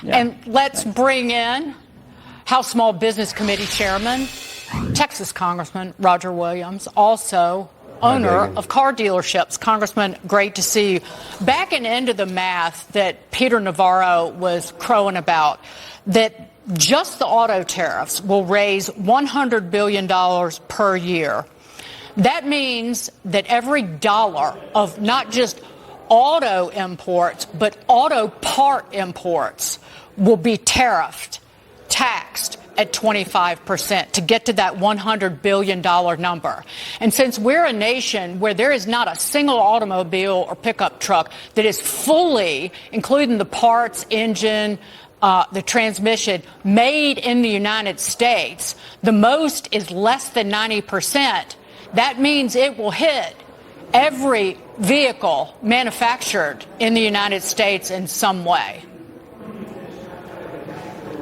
Yeah. And let's bring in House Small Business Committee Chairman, Texas Congressman Roger Williams, also owner of car dealerships. Congressman, great to see you. Backing into the math that Peter Navarro was crowing about, that just the auto tariffs will raise $100 billion per year. That means that every dollar of not just auto imports, but auto part imports will be tariffed, taxed at 25% to get to that $100 billion number. And since we're a nation where there is not a single automobile or pickup truck that is fully, including the parts, engine, the transmission, made in the United States, the most is less than 90%. That means it will hit every vehicle manufactured in the United States in some way.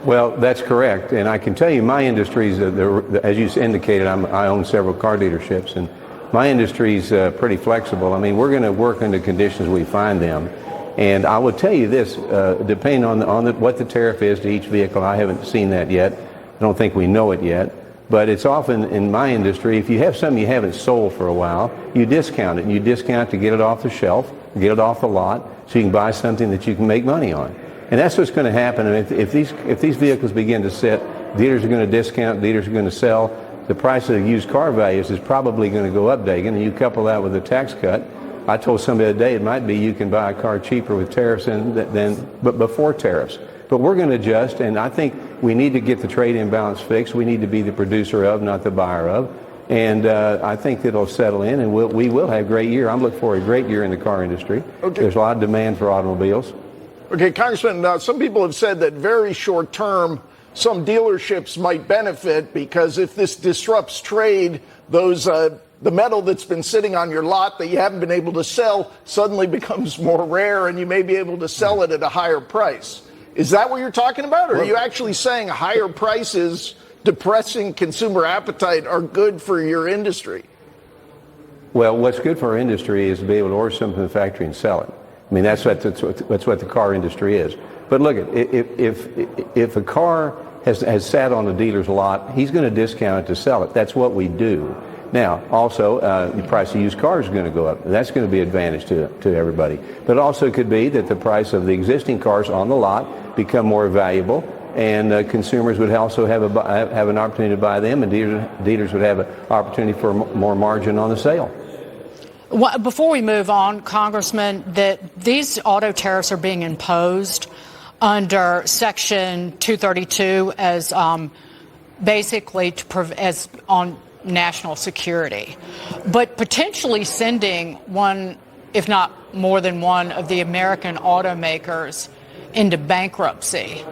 Well, that's correct. And I can tell you my industry's, as you indicated, I own several car dealerships, and my industry's pretty flexible. I mean, we're going to work under conditions we find them. And I will tell you this, depending on what the tariff is to each vehicle, I haven't seen that yet. I don't think we know it yet. But it's often in my industry, if you have something you haven't sold for a while, you discount it. And you discount it to get it off the shelf, get it off the lot, so you can buy something that you can make money on. And that's what's going to happen. And if these vehicles begin to sit, dealers are going to discount, dealers are going to sell. The price of used car values is probably going to go up, Dagan, and you couple that with a tax cut. I told somebody today it might be you can buy a car cheaper with tariffs but before tariffs. But we're going to adjust, and I think we need to get the trade imbalance fixed. We need to be the producer of, not the buyer of. And I think it'll settle in, and we will have a great year. I'm looking for a great year in the car industry. Okay. There's a lot of demand for automobiles. Okay, Congressman, some people have said that very short term, some dealerships might benefit because if this disrupts trade, the metal that's been sitting on your lot that you haven't been able to sell suddenly becomes more rare and you may be able to sell it at a higher price. Is that what you're talking about? Or are you actually saying higher prices depressing consumer appetite are good for your industry? Well, what's good for our industry is to be able to order something from the factory and sell it. I mean, that's what the car industry is. But look, if a car has sat on the dealer's lot, he's going to discount it to sell it. That's what we do. Now, also, the price of used cars is going to go up. That's going to be an advantage to everybody. But it also could be that the price of the existing cars on the lot become more valuable, and consumers would also have an opportunity to buy them, and dealers would have an opportunity for more margin on the sale. Well, before we move on, Congressman, that these auto tariffs are being imposed under Section 232 as basically as on national security, but potentially sending one, if not more than one, of the American automakers into bankruptcy.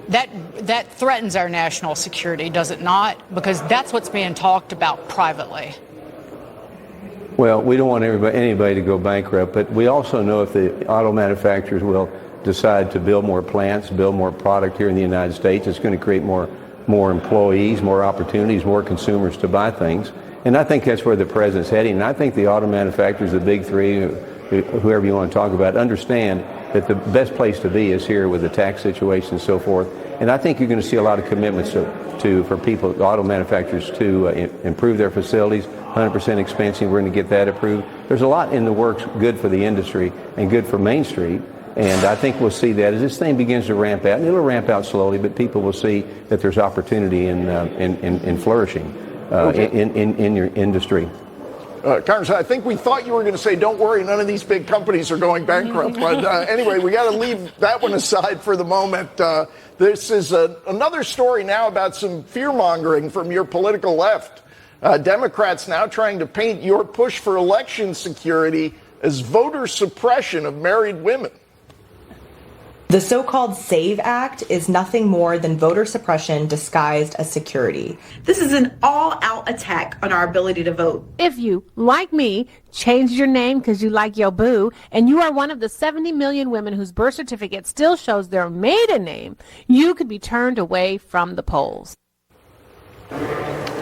That threatens our national security, does it not? Because that's what's being talked about privately. Well, we don't want anybody to go bankrupt, but we also know if the auto manufacturers will decide to build more plants, build more product here in the United States, it's going to create more employees, more opportunities, more consumers to buy things. And I think that's where the president's heading. And I think the auto manufacturers, the big three, whoever you want to talk about, understand that the best place to be is here with the tax situation and so forth. And I think you're going to see a lot of commitments for people, auto manufacturers, to improve their facilities. 100% expensing, we're going to get that approved. There's a lot in the works good for the industry and good for Main Street. And I think we'll see that as this thing begins to ramp out. And it'll ramp out slowly, but people will see that there's opportunity in flourishing in your industry. Congressman, I think we thought you were going to say, don't worry, none of these big companies are going bankrupt. But anyway, we got to leave that one aside for the moment. This is another story now about some fear-mongering from your political left. Democrats now trying to paint your push for election security as voter suppression of married women. The so-called SAVE Act is nothing more than voter suppression disguised as security. This is an all-out attack on our ability to vote. If you, like me, changed your name because you like your boo, and you are one of the 70 million women whose birth certificate still shows their maiden name, you could be turned away from the polls.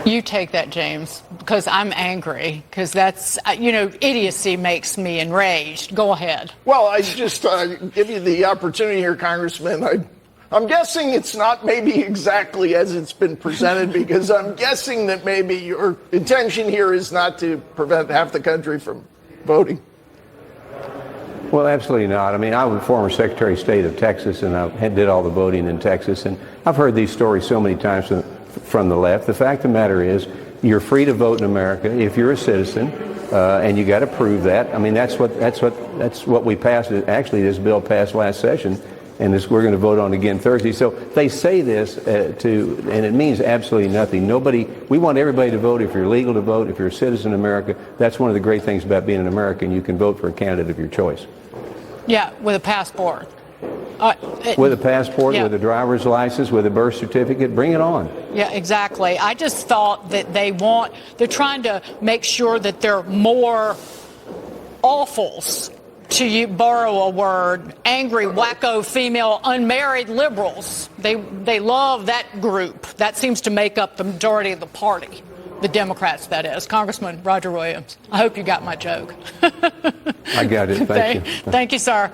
You take that, James, because I'm angry, because that's, idiocy makes me enraged. Go ahead. Well, I just give you the opportunity here, Congressman. I'm guessing it's not maybe exactly as it's been presented, because I'm guessing that maybe your intention here is not to prevent half the country from voting. Well, absolutely not. I mean, I was former Secretary of State of Texas, and I did all the voting in Texas, and I've heard these stories so many times from the left. The fact of the matter is, you're free to vote in America if you're a citizen, and you got to prove that. I mean, that's what we passed. Actually, this bill passed last session, and we're going to vote on again Thursday. So they say this and it means absolutely nothing. We want everybody to vote if you're legal to vote, if you're a citizen in America. That's one of the great things about being an American. You can vote for a candidate of your choice. Yeah, with a passport. With a passport, yeah. With a driver's license, with a birth certificate, bring it on. Yeah, exactly. I just thought that they're trying to make sure that they're more awfuls, to borrow a word, angry, wacko, female, unmarried liberals. They love that group. That seems to make up the majority of the party. The Democrats, that is. Congressman Roger Williams, I hope you got my joke. I got it. Thank you. Thank you, sir.